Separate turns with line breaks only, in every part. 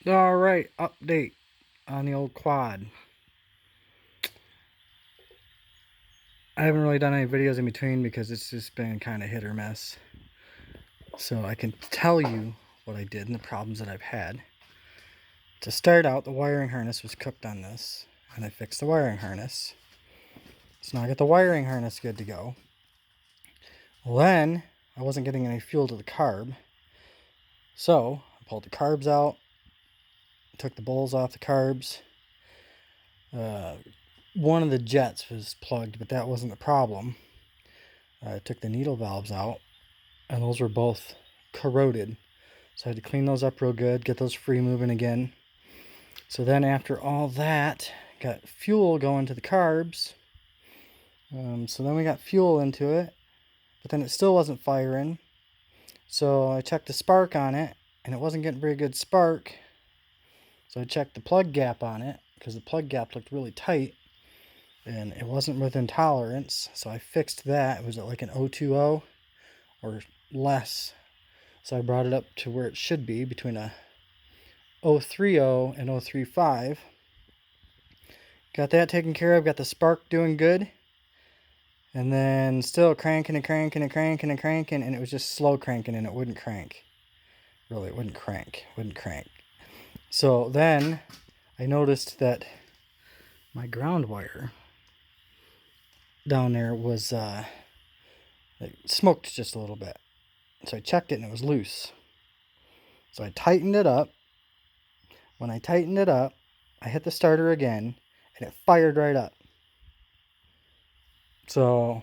Alright, update on the old quad. I haven't really done any videos in between because it's just been kind of hit or miss. So I can tell you what I did and the problems that I've had. To start out, the wiring harness was cooked on this, and I fixed the wiring harness. So now I got the wiring harness good to go. Well, then I wasn't getting any fuel to the carb. So I pulled the carbs out, took the bowls off the carbs. One of the jets was plugged, but that wasn't the problem. I took the needle valves out, and those were both corroded. So I had to clean those up real good, get those free moving again. So then after all that, got fuel going to the carbs. So then we got fuel into it, but then it still wasn't firing. So I checked the spark on it, and it wasn't getting very good spark. So I checked the plug gap on it, because the plug gap looked really tight, and it wasn't within tolerance. So I fixed that. It was at like an 020 or less. So I brought it up to where it should be, between a 030 and 035. Got that taken care of, got the spark doing good. And then still cranking and cranking and cranking and cranking, and it was just slow cranking, and it wouldn't crank. Really, it wouldn't crank. So then I noticed that my ground wire down there was it smoked just a little bit. So I checked it, and it was loose. So I tightened it up. When I tightened it up, I hit the starter again, and it fired right up. So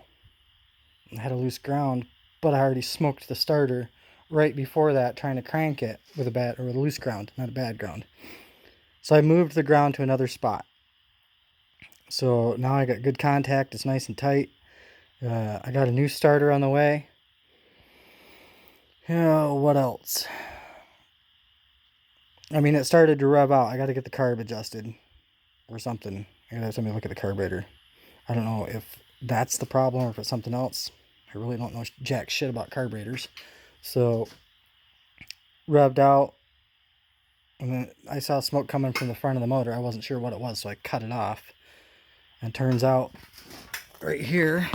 I had a loose ground, but I already smoked the starter right before that, trying to crank it with a loose ground, not a bad ground. So I moved the ground to another spot. So now I got good contact. It's nice and tight. I got a new starter on the way. What else? I mean, it started to rev out. I got to get the carb adjusted or something. I got to have somebody look at the carburetor. I don't know if that's the problem or if it's something else. I really don't know jack shit about carburetors. So, revved out. And then I saw smoke coming from the front of the motor. I wasn't sure what it was, so I cut it off. And turns out, right here,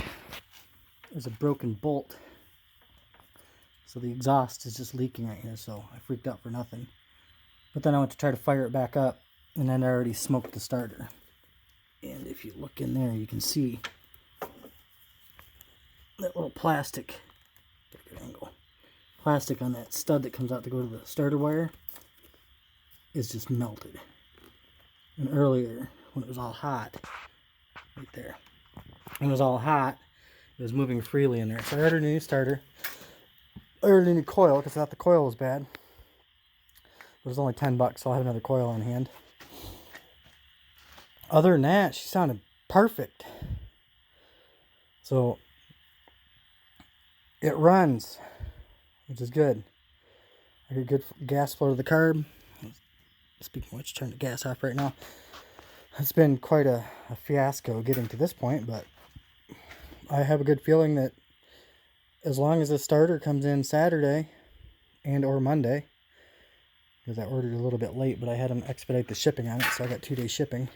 there's a broken bolt. So the exhaust is just leaking right here, so I freaked out for nothing. But then I went to try to fire it back up, and then I already smoked the starter. And if you look in there, you can see that little plastic on that stud that comes out to go to the starter wire is just melted. And earlier, when it was all hot, right there, when it was all hot, it was moving freely in there. So I ordered a new starter. I ordered a new coil because I thought the coil was bad. It was only $10, so I'll have another coil on hand. Other than that, she sounded perfect. So it runs, which is good. I get good gas flow to the carb. Speaking of which, turn the gas off right now. It's been quite a fiasco getting to this point, but I have a good feeling that as long as the starter comes in Saturday and or Monday, because I ordered a little bit late, but I had them expedite the shipping on it, so I got 2-day shipping.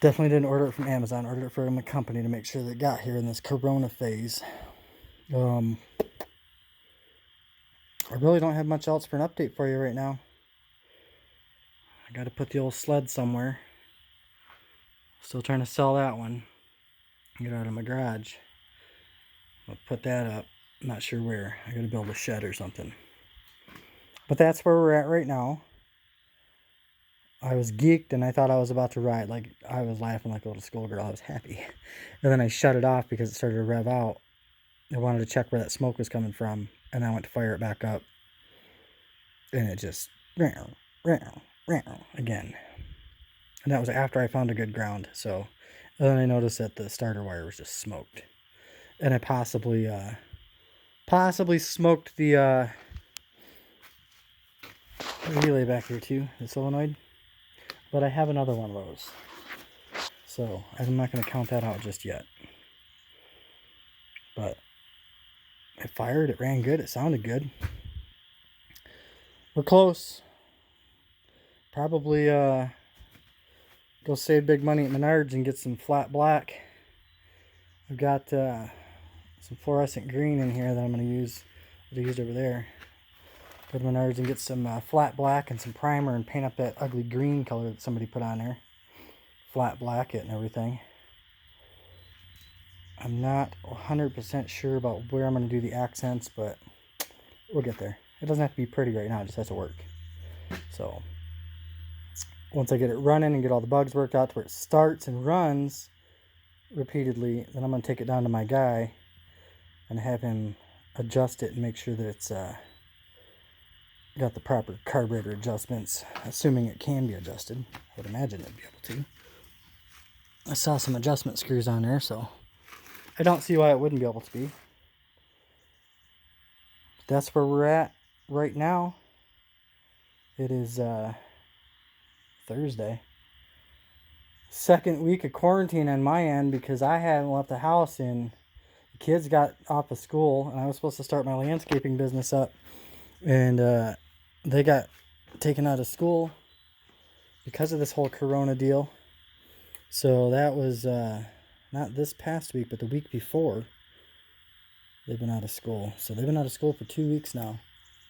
Definitely didn't order it from Amazon. Ordered it from a company to make sure that it got here in this corona phase. I really don't have much else for an update for you right now. I got to put the old sled somewhere. Still trying to sell that one. Get out of my garage. I'll put that up. Not sure where. I got to build a shed or something. But that's where we're at right now. I was geeked and I thought I was about to ride. Like, I was laughing like a little schoolgirl. I was happy. And then I shut it off because it started to rev out. I wanted to check where that smoke was coming from. And I went to fire it back up. And it just again. And that was after I found a good ground. So, and then I noticed that the starter wire was just smoked. And I possibly smoked the relay back here too, the solenoid. But I have another one of those. So I'm not going to count that out just yet. But it fired, it ran good, it sounded good. We're close. probably go save big money at Menards and get some flat black. I've got some fluorescent green in here that I'm going to use, that I used over there. Go to Menards and get some flat black and some primer and paint up that ugly green color that somebody put on there. Flat black it and everything. I'm not 100% sure about where I'm going to do the accents, but we'll get there. It doesn't have to be pretty right now, it just has to work. So once I get it running and get all the bugs worked out to where it starts and runs repeatedly, then I'm going to take it down to my guy and have him adjust it and make sure that it's got the proper carburetor adjustments, assuming it can be adjusted. I would imagine it'd be able to. I saw some adjustment screws on there, so I don't see why it wouldn't be able to be. But that's where we're at right now. It is Thursday. Second week of quarantine on my end because I hadn't left the house and the kids got off of school and I was supposed to start my landscaping business up, and they got taken out of school because of this whole corona deal. So that was not this past week, but the week before they've been out of school. So they've been out of school for 2 weeks now,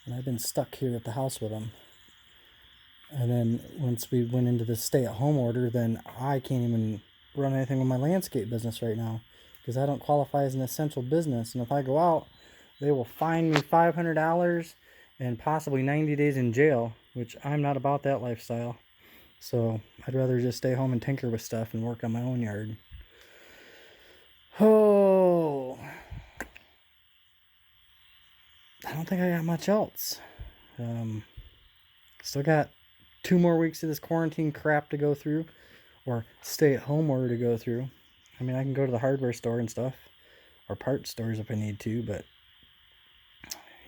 and I've been stuck here at the house with them. And then once we went into this stay-at-home order, then I can't even run anything with my landscape business right now because I don't qualify as an essential business. And if I go out, they will fine me $500 and possibly 90 days in jail, which I'm not about that lifestyle. So I'd rather just stay home and tinker with stuff and work on my own yard. Oh, I don't think I got much else. Still got 2 more weeks of this quarantine crap to go through, or stay-at-home order to go through. I mean, I can go to the hardware store and stuff, or parts stores if I need to, but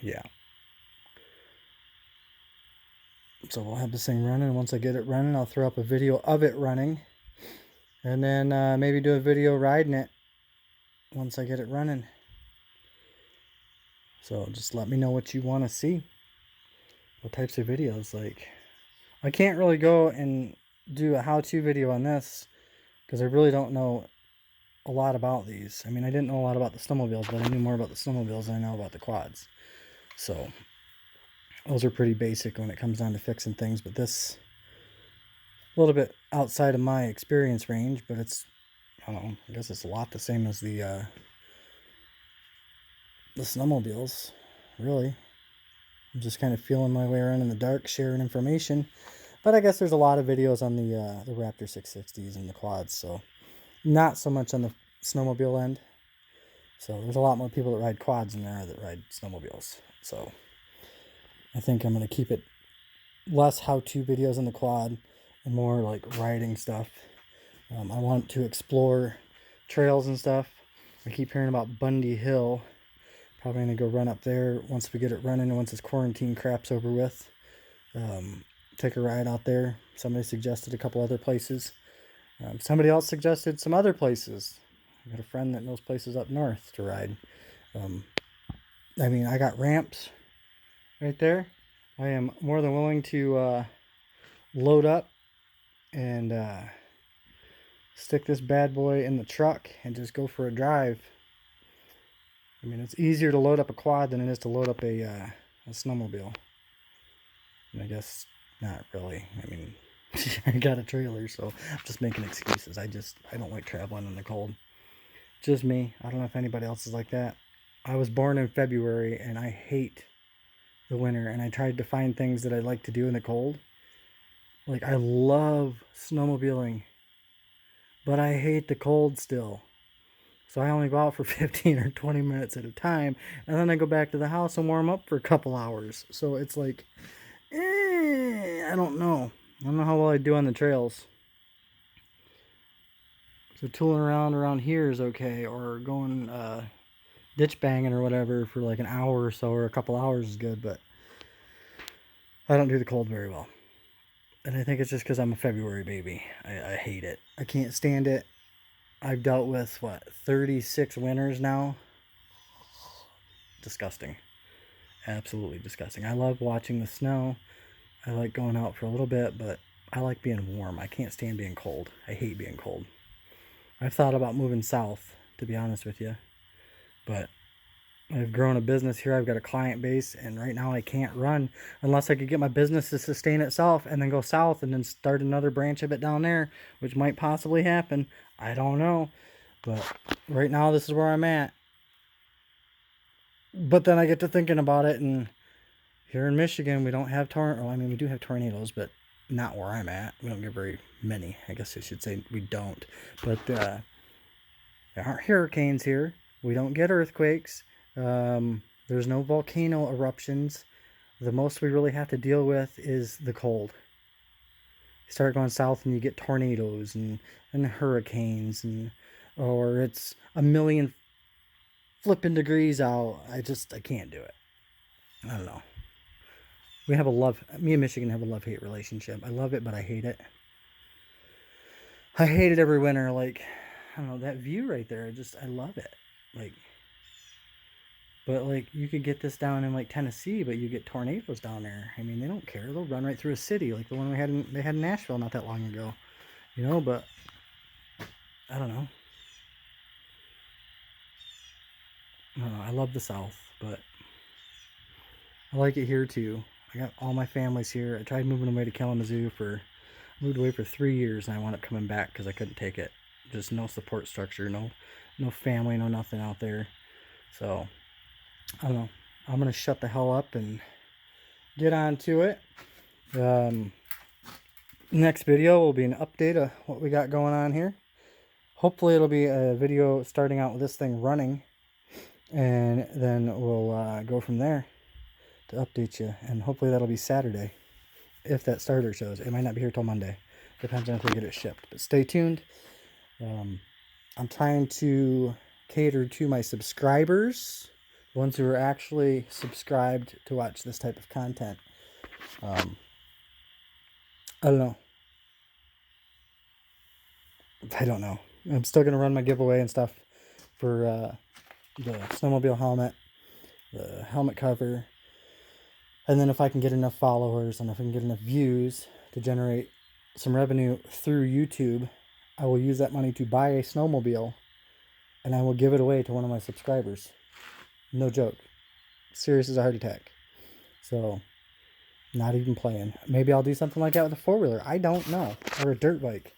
yeah. So we'll have this thing running, and once I get it running, I'll throw up a video of it running, and then maybe do a video riding it once I get it running. So just let me know what you want to see. What types of videos, like... I can't really go and do a how-to video on this because I really don't know a lot about these. I mean, I didn't know a lot about the snowmobiles, but I knew more about the snowmobiles than I know about the quads. So those are pretty basic when it comes down to fixing things, but this a little bit outside of my experience range, but it's, I don't know, I guess it's a lot the same as the snowmobiles, really. I'm just kind of feeling my way around in the dark, sharing information. But I guess there's a lot of videos on the Raptor 660s and the quads, so not so much on the snowmobile end. So there's a lot more people that ride quads than there are that ride snowmobiles. So I think I'm going to keep it less how-to videos on the quad and more like riding stuff. I want to explore trails and stuff. I keep hearing about Bundy Hill. Probably going to go run up there once we get it running and once this quarantine crap's over with. Take a ride out there. Somebody suggested a couple other places. Somebody else suggested some other places. I got a friend that knows places up north to ride. I mean, I got ramps right there. I am more than willing to load up and stick this bad boy in the truck and just go for a drive. I mean, it's easier to load up a quad than it is to load up a snowmobile. And I guess not really. I mean, I got a trailer, so I'm just making excuses. I don't like traveling in the cold. Just me. I don't know if anybody else is like that. I was born in February, and I hate the winter, and I tried to find things that I like to do in the cold. Like, I love snowmobiling, but I hate the cold still. So I only go out for 15 or 20 minutes at a time, and then I go back to the house and warm up for a couple hours. So it's like, I don't know. I don't know how well I do on the trails. So tooling around here is okay, or going ditch banging or whatever for like an hour or so, or a couple hours is good, but I don't do the cold very well. And I think it's just because I'm a February baby. I hate it. I can't stand it. I've dealt with, 36 winters now? Disgusting. Absolutely disgusting. I love watching the snow. I like going out for a little bit, but I like being warm. I can't stand being cold. I hate being cold. I've thought about moving south, to be honest with you, but I've grown a business here. I've got a client base, and right now I can't run unless I could get my business to sustain itself and then go south and then start another branch of it down there, which might possibly happen. I don't know, but right now this is where I'm at. But then I get to thinking about it, and here in Michigan, we don't have we do have tornadoes, but not where I'm at. We don't get very many. I guess I should say we don't. But there aren't hurricanes here. We don't get earthquakes. There's no volcano eruptions. The most we really have to deal with is the cold. You start going south and you get tornadoes and hurricanes, or it's a million flipping degrees out. I can't do it. I don't know. Me and Michigan have a love-hate relationship. I love it, but I hate it. I hate it every winter. Like, I don't know, that view right there, I love it. But you could get this down in like Tennessee, but you get tornadoes down there. I mean, they don't care. They'll run right through a city, like the one they had in Nashville not that long ago. But I don't know. I love the South, but I like it here too. I got all my families here. I tried moving away to Kalamazoo moved away for 3 years, and I wound up coming back because I couldn't take it. Just no support structure, no family, no nothing out there. So I don't know. I'm gonna shut the hell up and get on to it. Next video will be an update of what we got going on here. Hopefully it'll be a video starting out with this thing running, and then we'll go from there to update you. And hopefully that'll be Saturday, if that starter shows. It might not be here till Monday. Depends on if we get it shipped. But stay tuned. I'm trying to cater to my subscribers, ones who are actually subscribed to watch this type of content. I don't know. I'm still going to run my giveaway and stuff for the snowmobile helmet, the helmet cover, and then if I can get enough followers and if I can get enough views to generate some revenue through YouTube, I will use that money to buy a snowmobile, and I will give it away to one of my subscribers. No joke. Serious as a heart attack. So, not even playing. Maybe I'll do something like that with a four-wheeler. I don't know. Or a dirt bike.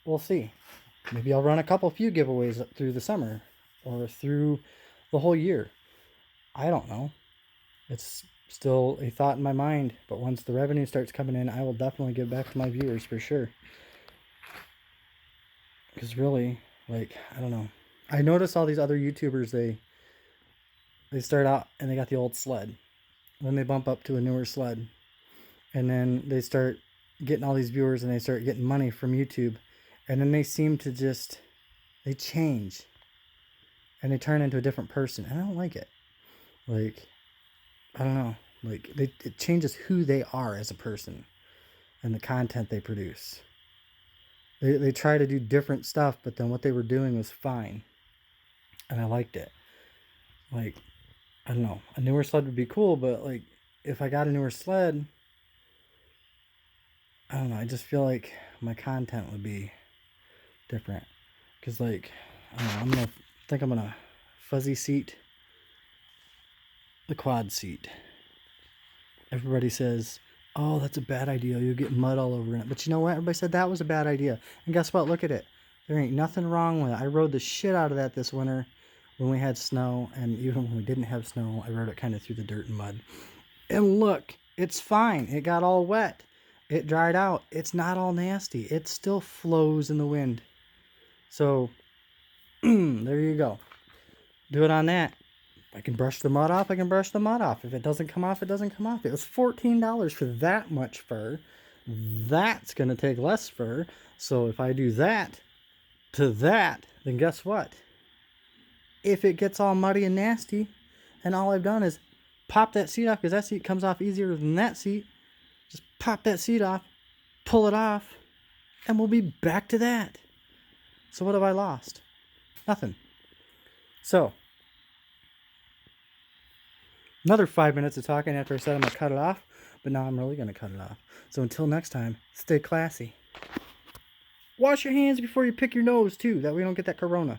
We'll see. Maybe I'll run a few giveaways through the summer or through the whole year. I don't know. It's still a thought in my mind, but once the revenue starts coming in, I will definitely give back to my viewers for sure. Because really, I don't know. I notice all these other YouTubers, they start out and they got the old sled. Then they bump up to a newer sled. And then they start getting all these viewers and they start getting money from YouTube. And then they seem to they change. And they turn into a different person. And I don't like it. I don't know. It changes who they are as a person and the content they produce. They try to do different stuff, but then what they were doing was fine. And I liked it. I don't know. A newer sled would be cool, but if I got a newer sled, I don't know. I just feel like my content would be different. Because I don't know, I'm gonna fuzzy seat the quad seat. Everybody says, oh, that's a bad idea. You'll get mud all over it. But you know what? Everybody said that was a bad idea. And guess what? Look at it. There ain't nothing wrong with it. I rode the shit out of that this winter when we had snow. And even when we didn't have snow, I rode it kind of through the dirt and mud. And look, it's fine. It got all wet. It dried out. It's not all nasty. It still flows in the wind. So, there you go. Do it on that. I can brush the mud off, I can brush the mud off. If it doesn't come off, it doesn't come off. It was $14 for that much fur. That's going to take less fur. So if I do that to that, then guess what? If it gets all muddy and nasty, and all I've done is pop that seat off, because that seat comes off easier than that seat. Just pop that seat off, pull it off, and we'll be back to that. So what have I lost? Nothing. So, another 5 minutes of talking after I said I'm going to cut it off. but now I'm really going to cut it off. So until next time, stay classy. Wash your hands before you pick your nose, too. That way you don't get that corona.